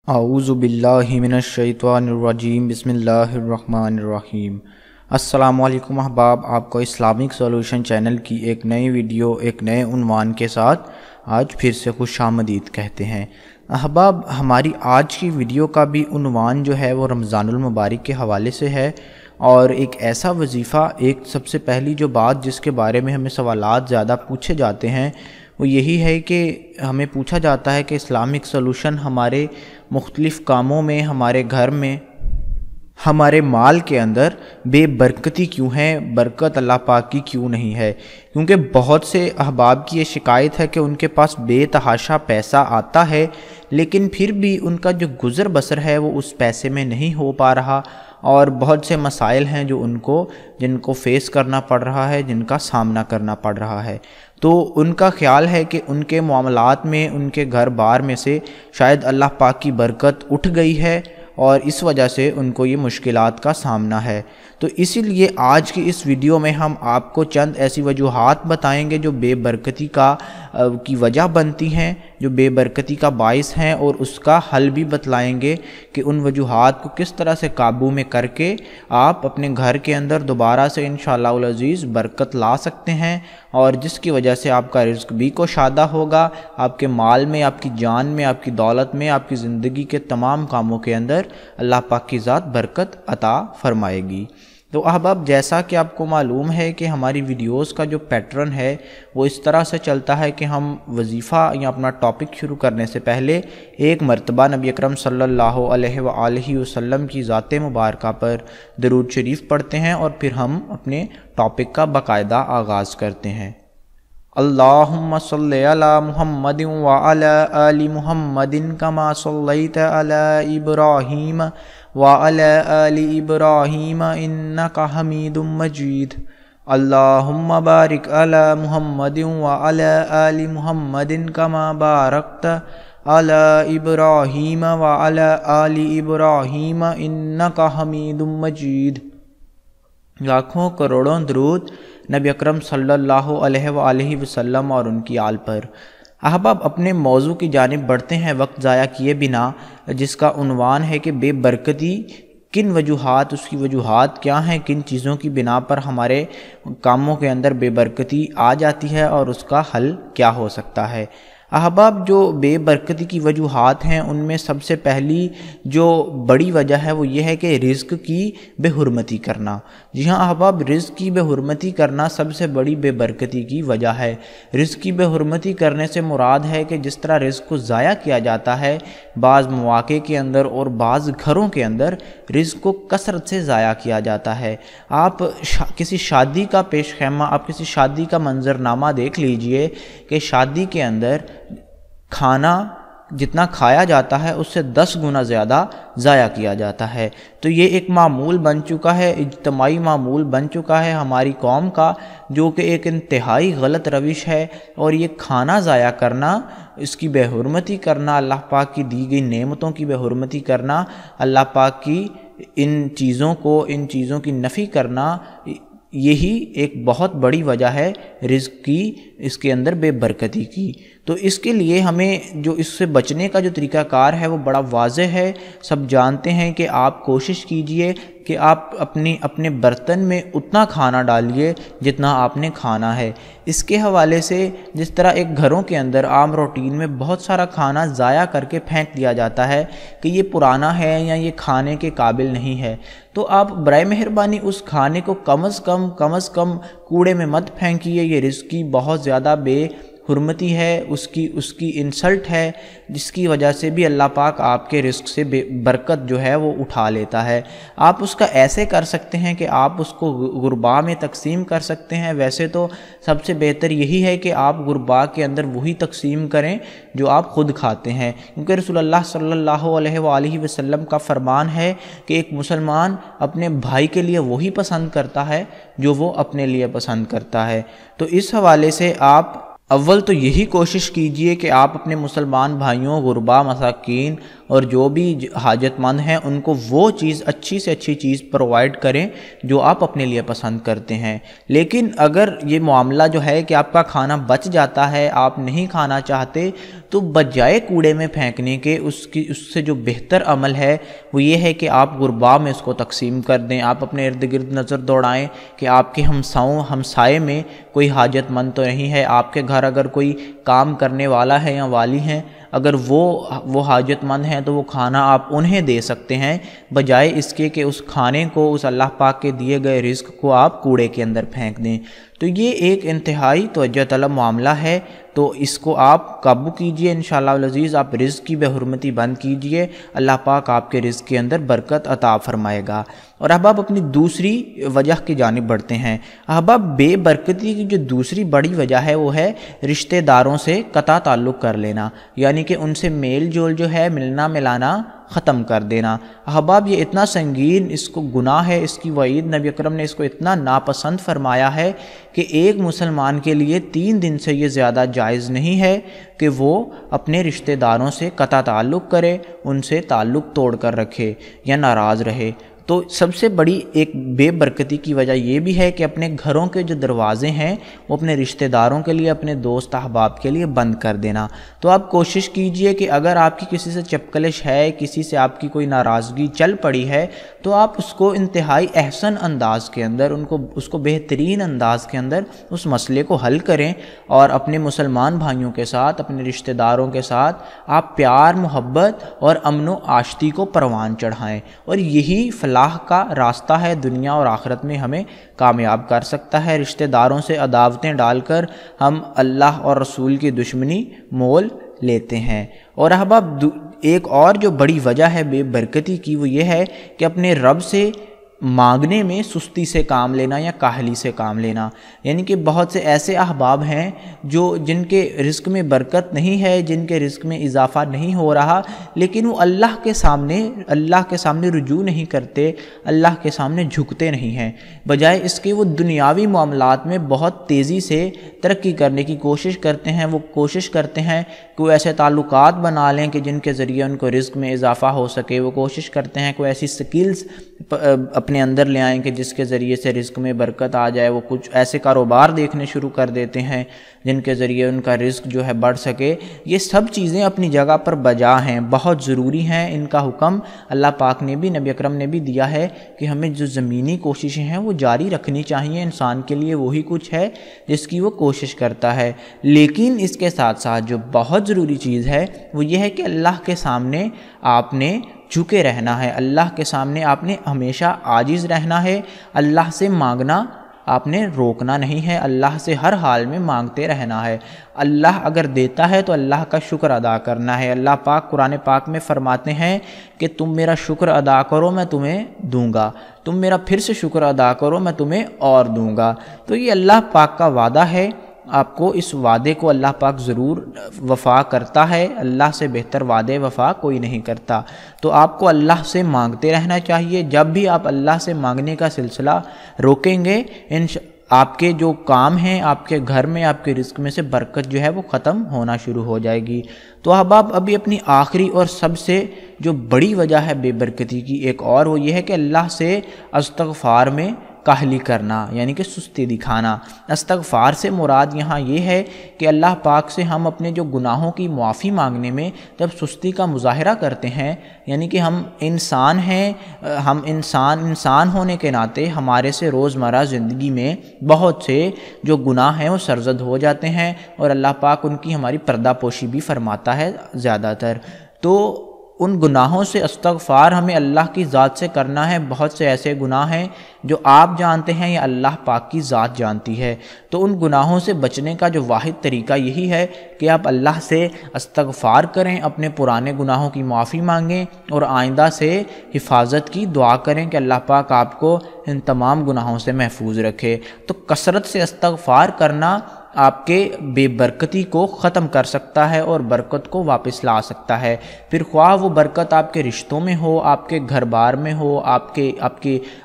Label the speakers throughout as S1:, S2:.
S1: اعوذ باللہ من الشیطان الرجیم بسم اللہ الرحمن الرحیم۔ السلام علیکم احباب، آپ کو اسلامک سولوشن چینل کی ایک نئی ویڈیو ایک نئے عنوان کے ساتھ آج پھر سے خوش آمدید کہتے ہیں۔ احباب، ہماری آج کی ویڈیو کا بھی عنوان جو ہے وہ رمضان المبارک کے حوالے سے ہے، اور ایک ایسا وظیفہ، ایک سب سے پہلی جو بات جس کے بارے میں ہمیں سوالات زیادہ پوچھے جاتے ہیں وہ یہی ہے کہ ہمیں پوچھا جاتا ہے کہ اسلامک سولوشن ہمارے مختلف کاموں میں، ہمارے گھر میں، ہمارے مال کے اندر بے برکتی کیوں ہے، برکت اللہ پاک کی کیوں نہیں ہے؟ کیونکہ بہت سے احباب کی یہ شکایت ہے کہ ان کے پاس بے تحاشا پیسہ آتا ہے، لیکن پھر بھی ان کا جو گزر بسر ہے وہ اس پیسے میں نہیں ہو پا رہا، اور بہت سے مسائل ہیں جو جن کو فیس کرنا پڑ رہا ہے، جن کا سامنا کرنا پڑ رہا ہے۔ تو ان کا خیال ہے کہ ان کے معاملات میں، ان کے گھر بار میں سے شاید اللہ پاک کی برکت اٹھ گئی ہے، اور اس وجہ سے ان کو یہ مشکلات کا سامنا ہے۔ تو اسی لیے آج کی اس ویڈیو میں ہم آپ کو چند ایسی وجوہات بتائیں گے جو بے برکتی کی وجہ بنتی ہیں، جو بے برکتی کا باعث ہیں، اور اس کا حل بھی بتلائیں گے کہ ان وجوہات کو کس طرح سے قابو میں کر کے آپ اپنے گھر کے اندر دوبارہ سے انشاءاللہ العزیز برکت لا سکتے ہیں، اور جس کی وجہ سے آپ کا رزق بھی کشادہ ہوگا، آپ کے مال میں، آپ کی جان میں، آپ کی دولت میں، آپ کی زندگی کے تمام کاموں کے اندر اللہ پاک کی ذات برکت عطا فرمائے گی۔ تو احباب، جیسا کہ آپ کو معلوم ہے کہ ہماری ویڈیوز کا جو پیٹرن ہے وہ اس طرح سے چلتا ہے کہ ہم وظیفہ یا اپنا ٹاپک شروع کرنے سے پہلے ایک مرتبہ نبی اکرم صلی اللہ علیہ وآلہ وسلم کی ذات مبارکہ پر درود شریف پڑھتے ہیں، اور پھر ہم اپنے ٹاپک کا باقاعدہ آغاز کرتے ہیں۔ اللہم صلی علی محمد وعلی آل محمد کما صلیت علی ابراہیم وعلی آل ابراہیم انک حمید مجید۔ اللہم بارک علی محمد وعلی آل محمد کما بارکت علی ابراہیم وعلی آل ابراہیم انک حمید مجید۔ لاکھوں کروڑوں درود نبی اکرم صلی اللہ علیہ وآلہ وسلم اور ان کی آل پر۔ احباب، اپنے موضوع کی جانب بڑھتے ہیں وقت ضائع کیے بنا، جس کا عنوان ہے کہ بے برکتی کن وجوہات، اس کی وجوہات کیا ہیں، کن چیزوں کی بنا پر ہمارے کاموں کے اندر بے برکتی آ جاتی ہے، اور اس کا حل کیا ہو سکتا ہے۔ احباب، جو بے برکتی کی وجوہات ہیں ان میں سب سے پہلی جو بڑی وجہ ہے وہ یہ ہے کہ رزق کی بے حرمتی کرنا۔ جی ہاں احباب، رزق کی بے حرمتی کرنا سب سے بڑی بے برکتی کی وجہ ہے۔ رزق کی بے حرمتی کرنے سے مراد ہے کہ جس طرح رزق کو ضائع کیا جاتا ہے بعض مواقع کے اندر، اور بعض گھروں کے اندر رزق کو کثرت سے ضائع کیا جاتا ہے۔ آپ کسی شادی کا پیش خیمہ، آپ کسی شادی کا منظرنامہ دیکھ لیجئے کہ شادی کے اندر کھانا جتنا کھایا جاتا ہے اس سے 10 گنا زیادہ ضائع کیا جاتا ہے۔ تو یہ ایک معمول بن چکا ہے، اجتماعی معمول بن چکا ہے ہماری قوم کا، جو کہ ایک انتہائی غلط روش ہے۔ اور یہ کھانا ضائع کرنا، اس کی بے حرمتی کرنا، اللہ پاک کی دی گئی نعمتوں کی بے حرمتی کرنا، اللہ پاک کی ان چیزوں کی نفی کرنا، یہی ایک بہت بڑی وجہ ہے رزق کی، اس کے اندر بے برکتی کی۔ تو اس کے لیے ہمیں جو اس سے بچنے کا جو طریقہ کار ہے وہ بڑا واضح ہے، سب جانتے ہیں کہ آپ کوشش کیجئے کہ آپ اپنے برتن میں اتنا کھانا ڈالیے جتنا آپ نے کھانا ہے۔ اس کے حوالے سے جس طرح ایک گھروں کے اندر عام روٹین میں بہت سارا کھانا ضائع کر کے پھینک دیا جاتا ہے کہ یہ پرانا ہے یا یہ کھانے کے قابل نہیں ہے، تو آپ برائے مہربانی اس کھانے کو کم از کم کوڑے میں مت پھینکیے۔ یہ رزق کی بہت زیادہ بے حرمتی ہے، اس کی انسلٹ ہے، جس کی وجہ سے بھی اللہ پاک آپ کے رزق سے برکت جو ہے وہ اٹھا لیتا ہے۔ آپ اس کا ایسے کر سکتے ہیں کہ آپ اس کو غرباء میں تقسیم کر سکتے ہیں۔ ویسے تو سب سے بہتر یہی ہے کہ آپ غرباء کے اندر وہی تقسیم کریں جو آپ خود کھاتے ہیں، کیونکہ رسول اللہ صلی اللہ علیہ وآلہ وسلم کا فرمان ہے کہ ایک مسلمان اپنے بھائی کے لیے وہی پسند کرتا ہے جو وہ اپنے لیے پسند کرتا ہے۔ تو اس حوالے سے آپ اول تو یہی کوشش کیجئے کہ آپ اپنے مسلمان بھائیوں، غرباء، مساکین اور جو بھی حاجت مند ہیں ان کو وہ چیز اچھی سے اچھی چیز پرووائڈ کریں جو آپ اپنے لیے پسند کرتے ہیں۔ لیکن اگر یہ معاملہ جو ہے کہ آپ کا کھانا بچ جاتا ہے، آپ نہیں کھانا چاہتے، تو بجائے کوڑے میں پھینکنے کے اس سے جو بہتر عمل ہے وہ یہ ہے کہ آپ غربا میں اس کو تقسیم کر دیں۔ آپ اپنے ارد گرد نظر دوڑائیں کہ آپ کے ہمسائے میں کوئی حاجت مند تو نہیں ہے، آپ کے گھر اگر کوئی کام کرنے والا ہے یا والی ہیں، اگر وہ حاجت مند ہیں تو وہ کھانا آپ انہیں دے سکتے ہیں، بجائے اس کے کہ اس کھانے کو، اس اللہ پاک کے دیے گئے رزق کو آپ کوڑے کے اندر پھینک دیں۔ تو یہ ایک انتہائی توجہ طلب معاملہ ہے، تو اس کو آپ قابو کیجئے انشاءاللہ العزیز۔ آپ رزق کی بے حرمتی بند کیجئے، اللہ پاک آپ کے رزق کے اندر برکت عطا فرمائے گا۔ اور احباب اپنی دوسری وجہ کی جانب بڑھتے ہیں۔ احباب بے برکتی کی جو دوسری بڑی وجہ ہے وہ ہے رشتہ داروں سے قطع تعلق کر لینا، یعنی کہ ان سے میل جول جو ہے، ملنا ملانا ختم کر دینا۔ احباب یہ اتنا سنگین اس کو گناہ ہے، اس کی وعید نبی اکرم نے اس کو اتنا ناپسند فرمایا ہے کہ ایک مسلمان کے لیے 3 دن سے یہ زیادہ جائز نہیں ہے کہ وہ اپنے رشتہ داروں سے قطع تعلق کرے، ان سے تعلق توڑ کر رکھے یا ناراض رہے۔ تو سب سے بڑی ایک بے برکتی کی وجہ یہ بھی ہے کہ اپنے گھروں کے جو دروازے ہیں وہ اپنے رشتہ داروں کے لیے، اپنے دوست احباب کے لیے بند کر دینا۔ تو آپ کوشش کیجئے کہ اگر آپ کی کسی سے چپکلش ہے، کسی سے آپ کی کوئی ناراضگی چل پڑی ہے، تو آپ اس کو انتہائی احسن انداز کے اندر، اس کو بہترین انداز کے اندر اس مسئلے کو حل کریں، اور اپنے مسلمان بھائیوں کے ساتھ، اپنے رشتہ داروں کے ساتھ آپ پیار، محبت اور امن و آشتی کو پروان چڑھائیں، اور یہی فلاح کا راستہ ہے، دنیا اور آخرت میں ہمیں کامیاب کر سکتا ہے۔ رشتہ داروں سے عداوتیں ڈال کر ہم اللہ اور رسول کی دشمنی مول لیتے ہیں۔ اور احباب ایک اور جو بڑی وجہ ہے بے برکتی کی وہ یہ ہے کہ اپنے رب سے مانگنے میں سستی سے کام لینا یا کاہلی سے کام لینا، یعنی کہ بہت سے ایسے احباب ہیں جن کے رزق میں برکت نہیں ہے، جن کے رزق میں اضافہ نہیں ہو رہا، لیکن وہ اللہ کے سامنے رجوع نہیں کرتے، اللہ کے سامنے جھکتے نہیں ہیں، بجائے اس کے وہ دنیاوی معاملات میں بہت تیزی سے ترقی کرنے کی کوشش کرتے ہیں۔ وہ کوشش کرتے ہیں کہ وہ ایسے تعلقات بنا لیں کہ جن کے ذریعے ان کو رزق میں اضافہ ہو سکے، وہ کوشش کرتے ہیں کوئی ایسی سکلز اپنے اندر لے آئیں کہ جس کے ذریعے سے رزق میں برکت آ جائے، وہ کچھ ایسے کاروبار دیکھنے شروع کر دیتے ہیں جن کے ذریعے ان کا رزق جو ہے بڑھ سکے۔ یہ سب چیزیں اپنی جگہ پر بجا ہیں، بہت ضروری ہیں، ان کا حکم اللہ پاک نے بھی، نبی اکرم نے بھی دیا ہے کہ ہمیں جو زمینی کوششیں ہیں وہ جاری رکھنی چاہیے۔ انسان کے لیے وہی کچھ ہے جس کی وہ کوشش کرتا ہے، لیکن اس کے ساتھ ساتھ جو بہت ضروری چیز ہے وہ یہ ہے کہ اللہ کے سامنے آپ نے جھکے رہنا ہے، اللہ کے سامنے آپ نے ہمیشہ عاجز رہنا ہے، اللہ سے مانگنا آپ نے روکنا نہیں ہے، اللہ سے ہر حال میں مانگتے رہنا ہے۔ اللہ اگر دیتا ہے تو اللہ کا شکر ادا کرنا ہے۔ اللہ پاک قرآن پاک میں فرماتے ہیں کہ تم میرا شکر ادا کرو میں تمہیں دوں گا، تم میرا پھر سے شکر ادا کرو میں تمہیں اور دوں گا۔ تو یہ اللہ پاک کا وعدہ ہے، آپ کو اس وعدے کو اللہ پاک ضرور وفا کرتا ہے، اللہ سے بہتر وعدے وفا کوئی نہیں کرتا۔ تو آپ کو اللہ سے مانگتے رہنا چاہیے۔ جب بھی آپ اللہ سے مانگنے کا سلسلہ روکیں گے، آپ کے جو کام ہیں، آپ کے گھر میں، آپ کے رزق میں سے برکت جو ہے وہ ختم ہونا شروع ہو جائے گی۔ تو احباب ابھی اپنی آخری اور سب سے جو بڑی وجہ ہے بے برکتی کی ایک اور، وہ یہ ہے کہ اللہ سے استغفار میں کاہلی کرنا، یعنی کہ سستی دکھانا۔ استغفار سے مراد یہاں یہ ہے کہ اللہ پاک سے ہم اپنے جو گناہوں کی معافی مانگنے میں جب سستی کا مظاہرہ کرتے ہیں، یعنی کہ ہم انسان ہیں، ہم انسان ہونے کے ناطے ہمارے سے روزمرہ زندگی میں بہت سے جو گناہ ہیں وہ سرزد ہو جاتے ہیں، اور اللہ پاک ان کی ہماری پردہ پوشی بھی فرماتا ہے زیادہ تر۔ تو ان گناہوں سے استغفار ہمیں اللہ کی ذات سے کرنا ہے۔ بہت سے ایسے گناہ ہیں جو آپ جانتے ہیں یا اللہ پاک کی ذات جانتی ہے، تو ان گناہوں سے بچنے کا جو واحد طریقہ یہی ہے کہ آپ اللہ سے استغفار کریں، اپنے پرانے گناہوں کی معافی مانگیں، اور آئندہ سے حفاظت کی دعا کریں کہ اللہ پاک آپ کو ان تمام گناہوں سے محفوظ رکھے۔ تو کثرت سے استغفار کرنا آپ کے بے برکتی کو ختم کر سکتا ہے اور برکت کو واپس لا سکتا ہے۔ پھر خواہ وہ برکت آپ کے رشتوں میں ہو، آپ کے گھر بار میں ہو، آپ کے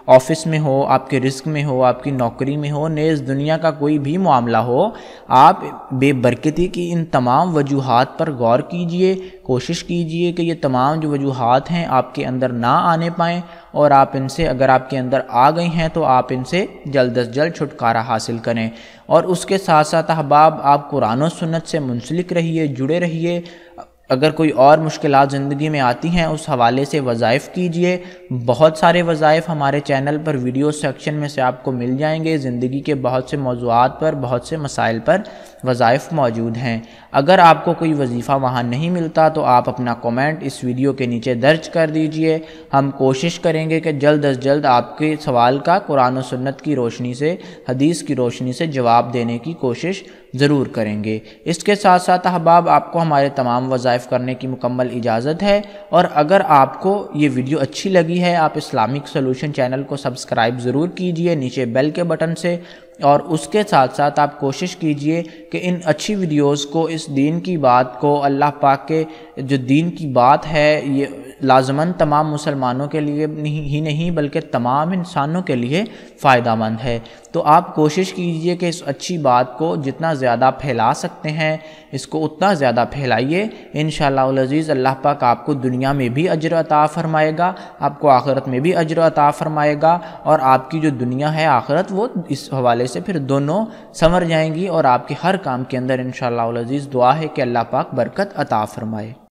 S1: آفس میں ہو، آپ کے رزق میں ہو، آپ کی نوکری میں ہو، نیز دنیا کا کوئی بھی معاملہ ہو، آپ بے برکتی کی ان تمام وجوہات پر غور کیجئے، کوشش کیجئے کہ یہ تمام جو وجوہات ہیں آپ کے اندر نہ آنے پائیں، اور آپ ان سے اگر آپ کے اندر آ گئی ہیں تو آپ ان سے جلد از جلد چھٹکارا حاصل کریں۔ اور اس کے ساتھ ساتھ احباب آپ قرآن و سنت سے منسلک رہیے، جڑے رہیے۔ اگر کوئی اور مشکلات زندگی میں آتی ہیں اس حوالے سے وظائف کیجئے، بہت سارے وظائف ہمارے چینل پر ویڈیو سیکشن میں سے آپ کو مل جائیں گے، زندگی کے بہت سے موضوعات پر، بہت سے مسائل پر وظائف موجود ہیں۔ اگر آپ کو کوئی وظیفہ وہاں نہیں ملتا تو آپ اپنا کومنٹ اس ویڈیو کے نیچے درج کر دیجئے، ہم کوشش کریں گے کہ جلد از جلد آپ کے سوال کا قرآن و سنت کی روشنی سے، حدیث کی روشنی سے جواب دینے کی کوشش ضرور کریں گے۔ اس کے ساتھ ساتھ احباب آپ کو ہمارے تمام وظائف کرنے کی مکمل اجازت ہے، اور اگر آپ کو یہ ویڈیو اچھی لگی ہے آپ اسلامک سولوشن چینل کو سبسکرائب ضرور کیجئے نیچے بیل کے بٹن سے، اور اس کے ساتھ ساتھ آپ کوشش کیجئے کہ ان اچھی ویڈیوز کو، اس دین کی بات کو، اللہ پاک کے جو دین کی بات ہے یہ لازماً تمام مسلمانوں کے لیے ہی نہیں بلکہ تمام انسانوں کے لیے فائدہ مند ہے، تو آپ کوشش کیجئے کہ اس اچھی بات کو جتنا زیادہ پھیلا سکتے ہیں اس کو اتنا زیادہ پھیلائیے۔ انشاءاللہ العزیز اللہ پاک آپ کو دنیا میں بھی اجر عطا فرمائے گا، آپ کو آخرت میں بھی اجر عطا فرمائے گا، اور آپ کی جو دنیا ہے آخرت وہ اس حوالے سے پھر دونوں سنور جائیں گی، اور آپ کے ہر کام کے اندر انشاءاللہ العزیز دعا ہے کہ اللہ پاک برکت عطا فرمائے۔